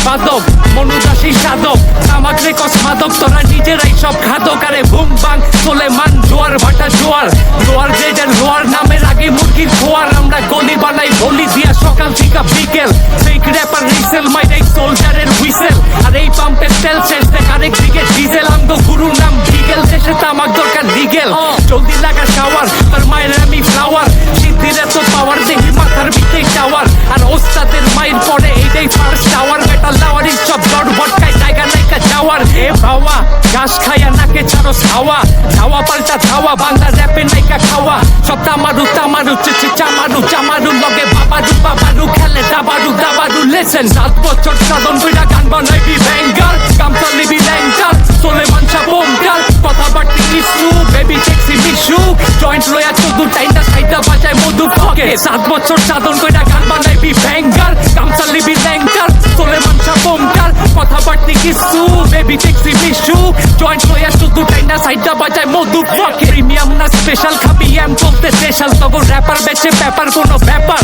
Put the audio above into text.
বাদক মনুদাসী সাধক তামাক রেকস মাদক তোরা নিজেরাই সব ঘাতক আরে বুম বাং সোলেমান জোয়ার ভাটা জোয়ার জোয়ার যে যার জোয়ার নামের আগে মুরগির খোয়ার আমরা গলি বানাই বলি দিয়া সকাল থেকে বিকেল ফেক র্যাপার রিসেল মাইরাই সোলজারের হুইসেল আর এই পাম্পের তেল শেষ দেখ আরেক দিকে ডিজেল আমগো গুরুর নাম বিগেল দেশে তামাক দরকার লিগেল জলদি লাগা শাওয়ার তার মায়ের আমি ফ্লাওয়ার সিদ্ধির এত পাওয়ার দেখি মাথার ভিতরে টাওয়ার আর ওস্তাদের মায়ের পরে এইটাই ফার্স্ট টাওয়ার বেটা লাওয়ারি সব জট ভটকায় জায়গা নাইকা যাওয়ার এ বাবা ঘাস খায়া নাকে চারো ছাওয়া ধাওয়া পাল্টা ধাওয়া বাংলা র্যাপে নাইকা খাওয়া সব তামারু তামারু চিচি চামারু চামারু লগে বাবারু খেলে দাবারু লেসেন 7 বছর সাধন কইরা গান বানাইবি ব্যাঙ্গার কামতা লিবি ল্যাংটার সোলেমান শাহ বোমকার কথা বাড়তি issue baby sexy Bishu joint লয়া চোদ্দু টাইনটা সাইডা বাজায় মধু ফকে 7 বছর সাধন কইরা গান বানাইবি ব্যাঙ্গার কামতা লিবি ল্যাংটার সোলেমান শাহ বোমকার কথা বাড়তি issue baby sexy Bishu joint লয়া চোদ্দু টাইনটা সাইডা বাজায় মধু ফকে প্রিমিয়াম না স্পেশাল খাবি এম বলতে স্পেশাল তখন র্যাপার বেচে ব্যাপার কোনো ব্যাপার